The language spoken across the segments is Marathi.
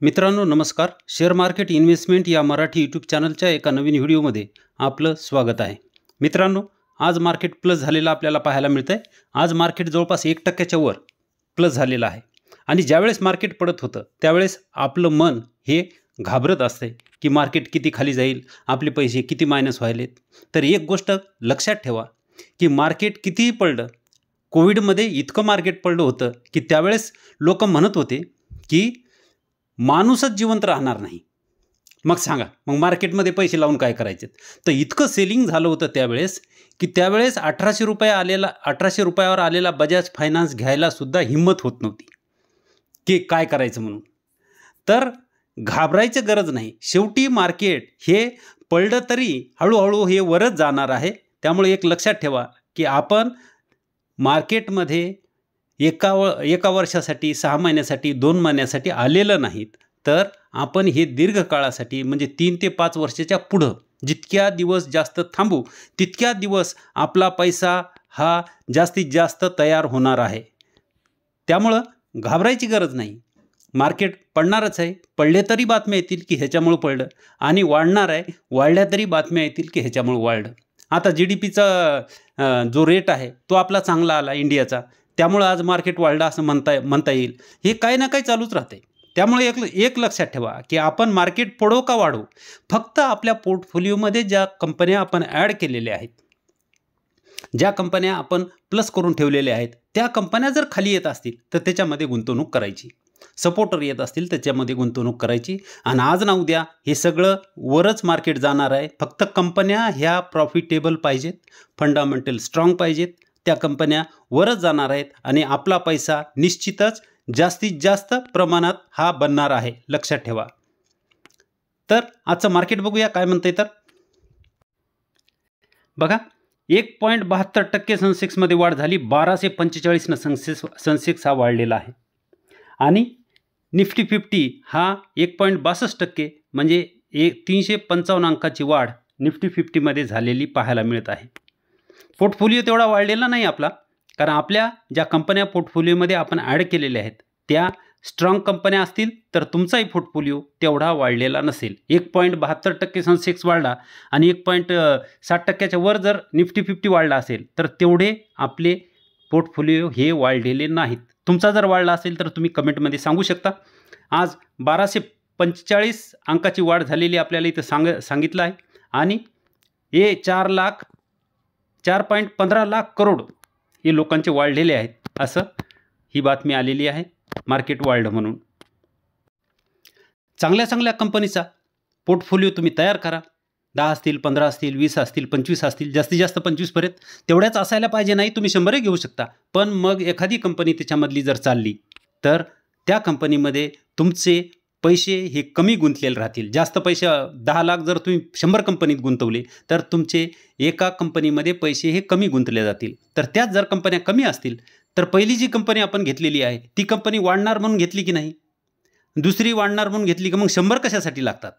मित्रांनो नमस्कार. शेअर मार्केट इन्व्हेस्टमेंट या मराठी यूट्यूब चॅनलच्या एका नवीन व्हिडिओमध्ये आपलं स्वागत आहे. मित्रांनो, आज मार्केट प्लस झालेलं आपल्याला पाहायला मिळतं आहे. आज मार्केट जवळपास 1% वर प्लस झालेलं आहे. आणि ज्यावेळेस मार्केट पडत होतं त्यावेळेस आपलं मन हे घाबरत असते की मार्केट किती खाली जाईल, आपले पैसे किती मायनस व्हायलेत. तर एक गोष्ट लक्षात ठेवा की मार्केट कितीही पडलं, कोविडमध्ये इतकं मार्केट पडलं होतं की त्यावेळेस लोक म्हणत होते की माणूसच जिवंत राहणार नाही. मग सांगा, मग मार्केटमध्ये पैसे लावून काय करायचे. तर इतकं सेलिंग झालं होतं त्यावेळेस की त्यावेळेस 1800 रुपयावर आलेला बजाज फायनान्स घ्यायला सुद्धा हिंमत होत नव्हती की काय करायचं म्हणून. तर घाबरायची गरज नाही. शेवटी मार्केट हे पडलं तरी हळूहळू हे वरच जाणार आहे. त्यामुळे एक लक्षात ठेवा की आपण मार्केटमध्ये एका वर्षासाठी, 6 महिन्यासाठी, 2 महिन्यासाठी आलेलं नाहीत, तर आपण हे दीर्घकाळासाठी म्हणजे 3 ते 5 वर्षाच्या पुढं जितक्या दिवस जास्त थांबू तितक्या दिवस आपला पैसा हा जास्तीत जास्त तयार होणार आहे. त्यामुळं घाबरायची गरज नाही. मार्केट पडणारच आहे. पडले तरी बातम्या येतील की ह्याच्यामुळं पडलं, आणि वाढणार आहे, वाढल्या तरी बातम्या येतील की ह्याच्यामुळं वाढलं. आता GDPचा जो रेट आहे तो आपला चांगला आला इंडियाचा, त्यामुळं आज मार्केट वाढलं असं म्हणता येईल. हे काही ना काही चालूच राहते. त्यामुळे एक लक्षात ठेवा की आपण मार्केट पडो का वाढो, फक्त आपल्या पोर्टफोलिओमध्ये ज्या कंपन्या आपण ॲड केलेल्या आहेत, ज्या कंपन्या आपण प्लस करून ठेवलेल्या आहेत, त्या कंपन्या जर खाली येत असतील तर त्याच्यामध्ये गुंतवणूक करायची. सपोर्टर येत असतील त्याच्यामध्ये गुंतवणूक करायची. आणि आज ना उद्या हे सगळं वरच मार्केट जाणार आहे. फक्त कंपन्या ह्या प्रॉफिटेबल पाहिजेत, फंडामेंटल स्ट्रॉंग पाहिजेत, त्या कंपन्या वरच जाणार आहेत आणि आपला पैसा निश्चितच जास्तीत जास्त प्रमाणात हा बनणार आहे. लक्षात ठेवा. तर आजचं मार्केट बघूया काय म्हणते. तर बघा, 1.72% सेन्सेक्समध्ये वाढ झाली. 1245 सेन्सेक्स हा वाढलेला आहे. आणि निफ्टी 50 हा 1.62% म्हणजे 355 अंकाची वाढ निफ्टी 50मध्ये झालेली पाहायला मिळत आहे. पोर्टफोलिओ तेवढा वाढलेला नाही आपला, कारण आपल्या ज्या कंपन्या पोर्टफोलिओमध्ये आपण ॲड केलेल्या आहेत त्या स्ट्रॉंग कंपन्या असतील तर तुमचाही पोर्टफोलिओ तेवढा वाढलेला नसेल. 1.72% सेन्सेक्स वाढला आणि 1.60%च्या वर जर निफ्टी 50 वाढला असेल तर तेवढे आपले पोर्टफोलिओ हे वाढलेले नाहीत. तुमचा जर वाढला असेल तर तुम्ही कमेंटमध्ये सांगू शकता. आज 1245 अंकाची वाढ झालेली आपल्याला इथं सांगितलं आहे. आणि हे 4.15 लाख करोड हे लोकांचे वाढलेले आहेत, असं ही बातमी आलेली आहे. मार्केट वाढलं म्हणून चांगल्या कंपनीचा पोर्टफोलिओ तुम्ही तयार करा. 10 असतील, 15 असतील, 20 असतील, 25 असतील, जास्तीत जास्त 25 पर्यंत तेवढ्याच असायला पाहिजे. नाही तुम्ही 100 घेऊ शकता. पण मग एखादी कंपनी त्याच्यामधली जर चालली तर त्या कंपनीमध्ये तुमचे पैसे हे कमी गुंतलेले राहतील. जास्त पैसे 10 लाख जर तुम्ही 100 कंपनीत गुंतवले तर तुमचे एका कंपनीमध्ये पैसे हे कमी गुंतले जातील. तर त्याच जर कंपन्या कमी असतील तर पहिली जी कंपनी आपण घेतलेली आहे ती कंपनी वाढणार म्हणून घेतली की नाही, दुसरी वाढणार म्हणून घेतली की मग 100 कशासाठी लागतात.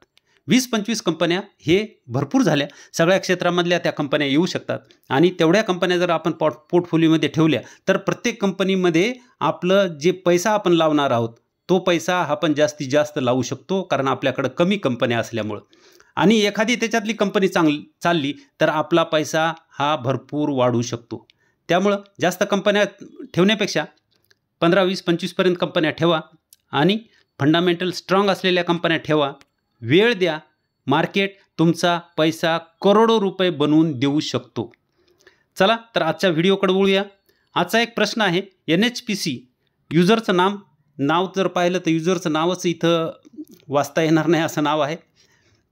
20-25 कंपन्या हे भरपूर झाल्या. सगळ्या क्षेत्रामधल्या त्या कंपन्या येऊ शकतात. आणि तेवढ्या कंपन्या जर आपण पोर्टफोलिओमध्ये ठेवल्या तर प्रत्येक कंपनीमध्ये आपलं जे पैसा आपण लावणार आहोत तो पैसा आपण जास्तीत जास्त लावू शकतो, कारण आपल्याकडं कमी कंपन्या असल्यामुळं. आणि एखादी त्याच्यातली कंपनी चालली तर आपला पैसा हा भरपूर वाढू शकतो. त्यामुळं जास्त कंपन्या ठेवण्यापेक्षा 15, 20, 25पर्यंत कंपन्या ठेवा आणि फंडामेंटल स्ट्रॉंग असलेल्या कंपन्या ठेवा. वेळ द्या. मार्केट तुमचा पैसा करोडो रुपये बनवून देऊ शकतो. चला तर आजच्या व्हिडिओकडे वळूया. आजचा एक प्रश्न आहे. NHPC युजरचं नाव जर पाहिलं तर युजरचं नावच इथं वाचता येणार नाही असं नाव आहे.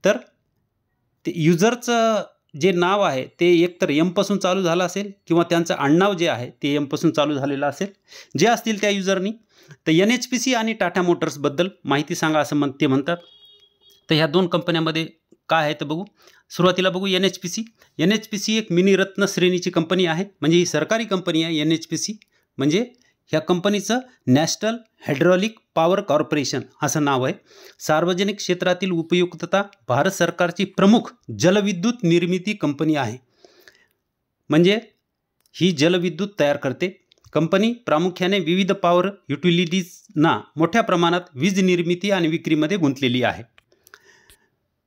तर ते युजरचं जे नाव आहे ते एकतर M पासून चालू झालं असेल किंवा त्यांचं आडनाव जे आहे ते M पासून चालू झालेलं असेल. जे असतील त्या युजरनी. तर NHPC आणि टाटा मोटर्सबद्दल माहिती सांगा असं ते म्हणतात. तर ह्या दोन कंपन्यांमध्ये काय आहे तर बघू. सुरुवातीला बघू NHPC एक मिनी रत्न श्रेणीची कंपनी आहे. म्हणजे ही सरकारी कंपनी आहे. NHPC म्हणजे ह्या कंपनीचं नॅशनल हायड्रॉलिक पॉवर कॉर्पोरेशन असं नाव आहे. सार्वजनिक क्षेत्रातील उपयुक्तता भारत सरकारची प्रमुख जलविद्युत निर्मिती कंपनी आहे. म्हणजे ही जलविद्युत तयार करते कंपनी प्रामुख्याने विविध पॉवर युटिलिटीजना मोठ्या प्रमाणात वीज निर्मिती आणि विक्रीमध्ये गुंतलेली आहे.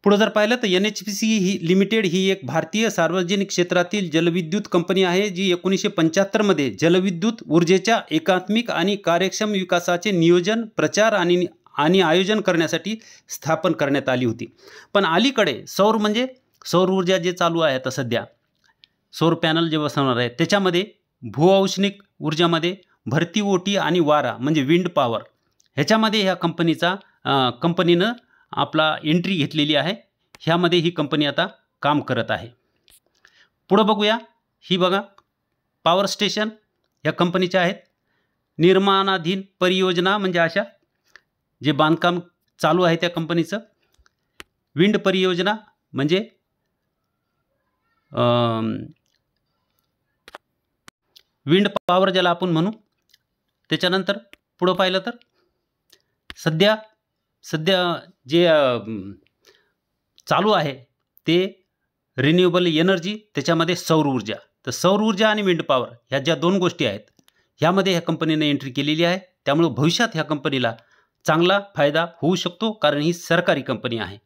पुढे जर पाहिलं तर NHPC ही लिमिटेड ही एक भारतीय सार्वजनिक क्षेत्रातील जलविद्युत कंपनी आहे, जी 1975 मध्ये जलविद्युत ऊर्जेच्या एकात्मिक आणि कार्यक्षम विकासाचे नियोजन, प्रचार आणि आयोजन करण्यासाठी स्थापन करण्यात आली होती. पण अलीकडे सौर ऊर्जा जे चालू आहे आता सध्या, सौर पॅनल जे बसवणार आहे त्याच्यामध्ये भूऔष्णिक ऊर्जामध्ये भरती, ओटी आणि वारा म्हणजे विंड पॉवर ह्याच्यामध्ये ह्या कंपनीनं आपला एंट्री घेतलेली आहे. ह्यामध्ये ही कंपनी आता काम करत आहे. पुढे बघूया, ही बघा पॉवर स्टेशन ह्या कंपनीच्या आहेत. निर्माणाधीन परियोजना म्हणजे अशा जे बांधकाम चालू आहे त्या कंपनीचं. विंड परियोजना म्हणजे विंड पॉवर ज्याला आपण म्हणू. त्याच्यानंतर पुढं पाहिलं तर सध्या जे चालू आहे ते रिन्युएबल एनर्जी, त्याच्यामध्ये सौर ऊर्जा. तर सौर ऊर्जा आणि विंड पॉवर ह्या ज्या दोन गोष्टी आहेत ह्यामध्ये ह्या कंपनीने एंट्री केलेली आहे. त्यामुळे भविष्यात ह्या कंपनीला चांगला फायदा होऊ शकतो, कारण ही सरकारी कंपनी आहे.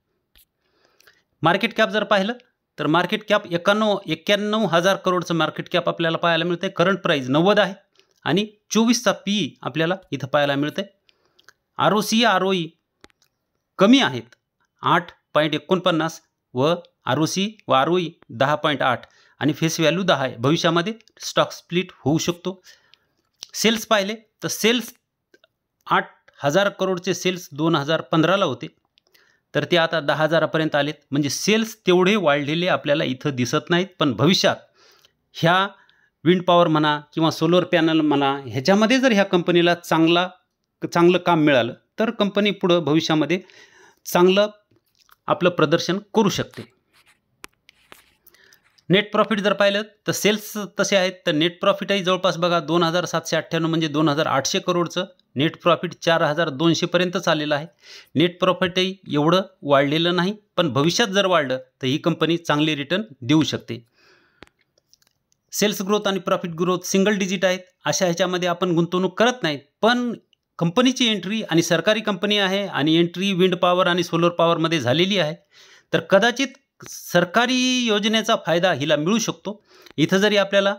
मार्केट कॅप जर पाहिलं तर मार्केट कॅप 91,000 करोडचं मार्केट कॅप आपल्याला पाहायला मिळते. करंट प्राईस 90 आहे आणि 24चा PE आपल्याला इथं पाहायला मिळते. ROC ROE कमी आहेत, 8.49 व ROC व ROE 10.8 आणि फेस व्हॅल्यू 10 आहे. भविष्यामध्ये स्टॉक स्प्लिट होऊ शकतो. सेल्स पाहिले तर सेल्स 8,000 करोडचे सेल्स 2015ला होते, तर ते आता 10,000पर्यंत आलेत. म्हणजे सेल्स तेवढे वाढलेले आपल्याला इथं दिसत नाहीत. पण भविष्यात ह्या विंड पॉवर म्हणा किंवा सोलर पॅनल म्हणा ह्याच्यामध्ये जर ह्या कंपनीला चांगलं काम मिळालं तर कंपनी पुढं भविष्यामध्ये चांगलं आपलं प्रदर्शन करू शकते. नेट प्रॉफिट जर पाहिलं तर सेल्स तसे आहेत, तर नेट प्रॉफिटही जवळपास बघा 2,798 म्हणजे 2,800 करोडचं नेट प्रॉफिट 4,200पर्यंत आलेलं आहे. नेट प्रॉफिटही एवढं वाढलेलं नाही, पण भविष्यात जर वाढलं तर ही कंपनी चांगली रिटर्न देऊ शकते. सेल्स ग्रोथ आणि प्रॉफिट ग्रोथ सिंगल डिजिट आहेत. अशा ह्याच्यामध्ये आपण गुंतवणूक करत नाहीत, पण कंपनीची एंट्री आणि सरकारी कंपनी आहे आणि एंट्री विंड पॉवर आणि सोलर पॉवरमध्ये झालेली आहे, तर कदाचित सरकारी योजनेचा फायदा हिला मिळू शकतो. इथं जरी आपल्याला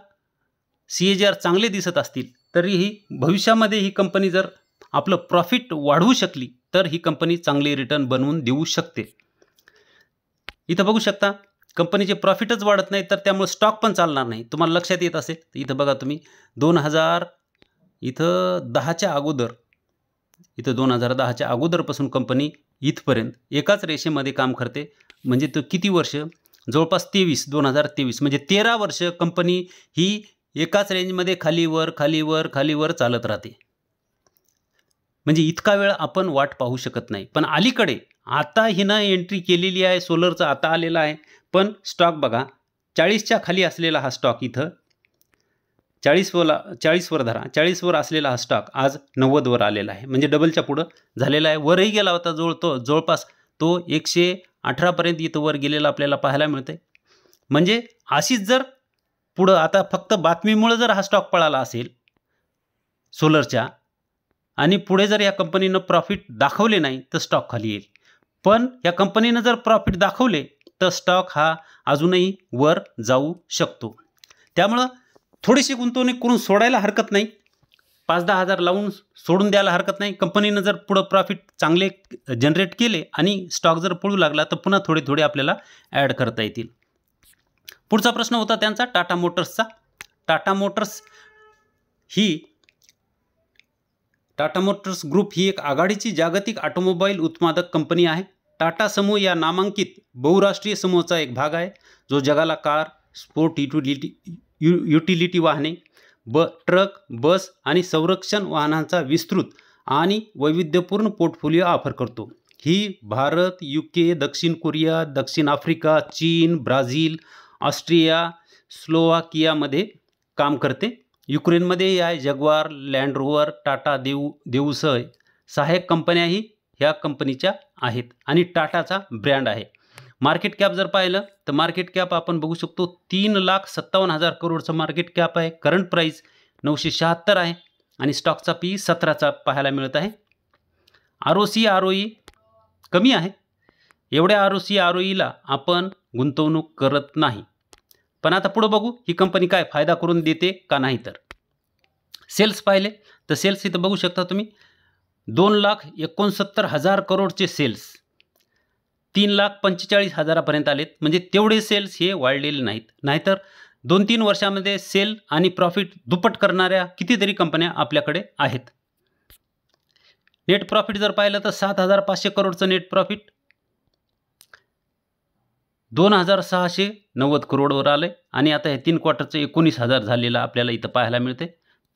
CAGR चांगले दिसत असतील तरीही भविष्यामध्ये ही कंपनी जर आपलं प्रॉफिट वाढवू शकली तर ही कंपनी चांगली रिटर्न बनवून देऊ शकते. इथं बघू शकता कंपनीचे प्रॉफिटच वाढत नाही, तर त्यामुळे स्टॉक पण चालणार नाही. तुम्हाला लक्षात येत असेल, इथं बघा तुम्ही 2010च्या अगोदर, इथं 2010च्या अगोदरपासून कंपनी इथपर्यंत एकाच रेषेमध्ये काम करते. म्हणजे तो किती वर्ष, जवळपास 2023 म्हणजे 13 वर्ष कंपनी ही एकाच रेंजमध्ये खालीवर खालीवर खालीवर चालत राहते. म्हणजे इतका वेळ आपण वाट पाहू शकत नाही. पण अलीकडे आता हिनं एंट्री केलेली आहे, सोलरचा आता आलेला आहे, पण स्टॉक बघा 40च्या खाली असलेला हा स्टॉक इथं 40वर धरा, 40वर असलेला हा स्टॉक आज 90वर आलेला आहे. म्हणजे डबलच्या पुढं झालेला आहे. वरही गेला होता जवळपास तो 118पर्यंत इथं वर गेलेला आपल्याला पाहायला मिळते. म्हणजे अशीच जर पुढं आता फक्त बातमीमुळे जर हा स्टॉक पळाला असेल सोलरच्या आणि पुढे जर या कंपनीनं प्रॉफिट दाखवले नाही तर स्टॉक खाली येईल. पण या कंपनीनं जर प्रॉफिट दाखवले तर स्टॉक हा अजूनही वर जाऊ शकतो. त्यामुळं थोडीशी गुंतवणूक करून सोडायला हरकत नाही, 5-10 हजार लावून सोडून द्यायला हरकत नाही. कंपनीनं जर पुढं प्रॉफिट चांगले जनरेट केले आणि स्टॉक जर पळू लागला तर पुन्हा थोडे थोडे आपल्याला ॲड करता येतील. पुढचा प्रश्न होता त्यांचा टाटा मोटर्सचा. टाटा मोटर्स ग्रुप ही एक आघाडीची जागतिक ऑटोमोबाईल उत्पादक कंपनी आहे. टाटा समूह या नामांकित बहुराष्ट्रीय समूहाचा एक भाग आहे, जो जगाला कार, स्पोर्ट युटिलिटी वाहने, ट्रक, बस आणि संरक्षण वाहनांचा विस्तृत आणि वैविध्यपूर्ण पोर्टफोलिओ ऑफर करतो. ही भारत, UK, दक्षिण कोरिया, दक्षिण आफ्रिका, चीन, ब्राझील, ऑस्ट्रिया, स्लोवाकियामध्ये काम करते. युक्रेनमध्ये आहे जगवार, लँड रोवर, टाटा देऊसह सहाय्यक कंपन्याही ह्या कंपनीच्या आहेत आणि टाटाचा ब्रँड आहे. मार्केट कॅप जर पाहिलं तर मार्केट कॅप आपण बघू शकतो 3,57,000 करोडचं मार्केट कॅप आहे. करंट प्राईस 976 आहे आणि स्टॉकचा पी 17चा पाहायला मिळत आहे. ROC ROE कमी आहे. एवढ्या ROC ROEला आपण गुंतवणूक करत नाही. पण आता पुढे बघू ही कंपनी काय फायदा करून देते का नाही. तर सेल्स पाहिले तर सेल्स इथं बघू शकता तुम्ही 2,69,000 करोडचे सेल्स 3,45,000 पर्यंत आलेत. म्हणजे तेवढे सेल्स हे वाढलेले नाहीत. नाहीतर 2-3 वर्षामध्ये सेल आणि प्रॉफिट दुप्पट करणाऱ्या कितीतरी कंपन्या आपल्याकडे आहेत. नेट प्रॉफिट जर पाहिलं तर 7,500 करोडचं नेट प्रॉफिट 2,690 करोडवर आलं आणि आता हे 3 क्वार्टरचं 19,000 झालेलं आपल्याला इथं पाहायला मिळते.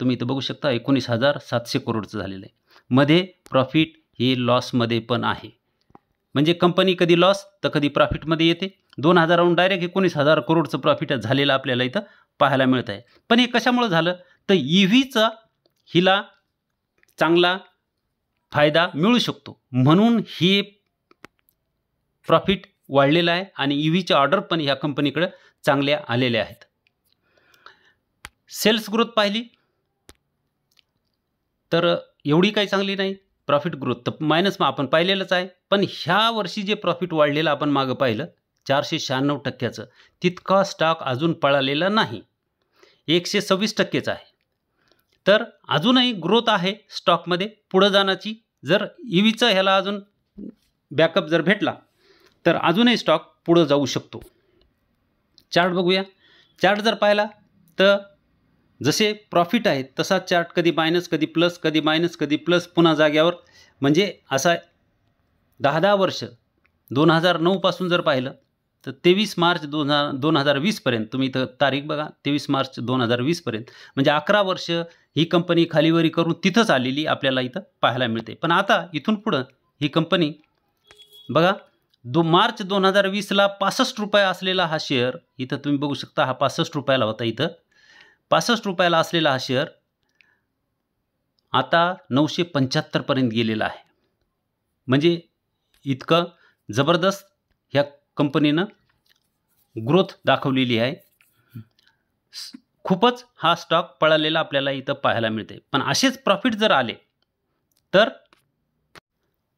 तुम्ही इथं बघू शकता 19,700 करोडचं झालेलं आहे. मध्ये प्रॉफिट हे लॉसमध्ये पण आहे. म्हणजे कंपनी कधी लॉस तर कधी प्रॉफिटमध्ये येते. 2,000 डायरेक्ट 19,000 करोडचं प्रॉफिट झालेलं आपल्याला इथं पाहायला मिळत आहे. पण हे कशामुळे झालं तर EVचा हिला चांगला फायदा मिळू शकतो म्हणून हे प्रॉफिट वाढलेलं आहे आणि EVचे ऑर्डर पण ह्या कंपनीकडे चांगल्या आलेल्या आहेत. सेल्स ग्रोथ पाहिली तर एवढी काही चांगली नाही. प्रॉफिट ग्रोथ तर मायनस आपण पाहिलेलंच आहे. पण ह्या वर्षी जे प्रॉफिट वाढलेलं आपण मागं पाहिलं 496% तितका स्टॉक अजून पळालेला नाही. 126%चा आहे. तर अजूनही ग्रोथ आहे स्टॉकमध्ये पुढं जाण्याची. जर EVचा ह्याला अजून बॅकअप जर भेटला तर अजूनही स्टॉक पुढं जाऊ शकतो. चार्ट बघूया. चार्ट जर पाहिला तर जसे प्रॉफिट आहे तसा चार्ट कधी मायनस कधी प्लस कधी मायनस कधी प्लस पुन्हा जाग्यावर. म्हणजे असा 10 वर्ष 2009 पासून जर पाहिलं तर 23 मार्च 2020 पर्यंत तुम्ही इथं तारीख बघा 23 मार्च 2020 पर्यंत म्हणजे 11 वर्ष ही कंपनी खालीवरी करून तिथंच आलेली आपल्याला इथं पाहायला मिळते. पण आता इथून पुढं ही कंपनी बघा मार्च 2020ला 65 रुपये असलेला हा शेअर इथं तुम्ही बघू शकता. हा 65 रुपयाला होता. इथं 65 रुपयाला असलेला हा शेअर आता 975 पर्यंत गेलेला आहे. म्हणजे इतकं जबरदस्त ह्या कंपनीनं ग्रोथ दाखवलेली आहे. खूपच हा स्टॉक पळालेला आपल्याला इथं पाहायला मिळते. पण असेच प्रॉफिट जर आले तर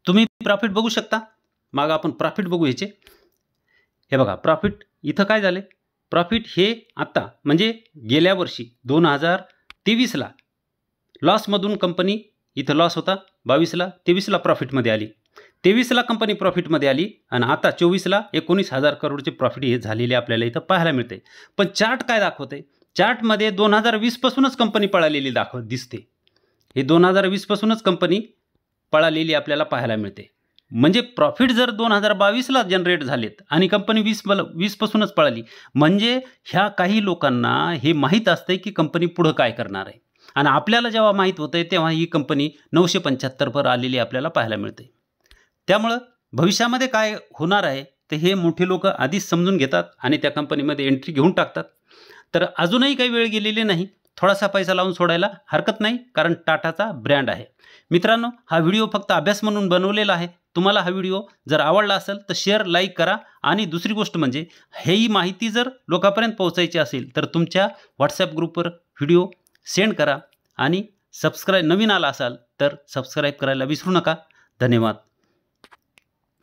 तुम्ही प्रॉफिट बघू शकता. मग आपण प्रॉफिट बघू याचे. हे बघा प्रॉफिट इथं काय झाले. प्रॉफिट हे आता म्हणजे गेल्या वर्षी 2023ला लॉसमधून कंपनी इथं लॉस होता. 22ला 23ला प्रॉफिटमध्ये आली. 23ला कंपनी प्रॉफिटमध्ये आली आणि आता 24ला 19,000 करोडचे प्रॉफिट हे झालेले आपल्याला इथं पाहायला मिळते. पण चार्ट काय दाखवते. चार्टमध्ये 2020 पासूनच कंपनी पळालेली दिसते. हे 2020 पासूनच कंपनी पळालेली आपल्याला पाहायला मिळते. म्हणजे प्रॉफिट जर 2022ला जनरेट झालेत आणि कंपनी 20 पासूनच पळाली म्हणजे ह्या काही लोकांना हे माहीत असते की कंपनी पुढं काय करणार आहे. आणि आपल्याला जेव्हा माहीत होतं तेव्हा ही कंपनी 975 वर आलेली आपल्याला पाहायला मिळते. त्यामुळं भविष्यामध्ये काय होणार आहे ते हे मोठे लोक आधीच समजून घेतात आणि त्या कंपनीमध्ये एंट्री घेऊन टाकतात. तर अजूनही काही वेळ गेलेली नाही. थोडासा पैसा लावून सोडायला हरकत नाही कारण टाटाचा ब्रँड आहे. मित्रांनो हा व्हिडिओ फक्त अभ्यास म्हणून बनवलेला आहे. तुम्हाला हा व्हिडिओ जर आवडला असेल तर शेअर लाईक करा. आणि दुसरी गोष्ट म्हणजे ही माहिती जर लोकांपर्यंत पोहोचायची असेल तर तुमच्या व्हॉट्सॲप ग्रुपवर व्हिडिओ सेंड करा आणि सबस्क्राईब नवीन आला असाल तर सबस्क्राईब करायला विसरू नका. धन्यवाद.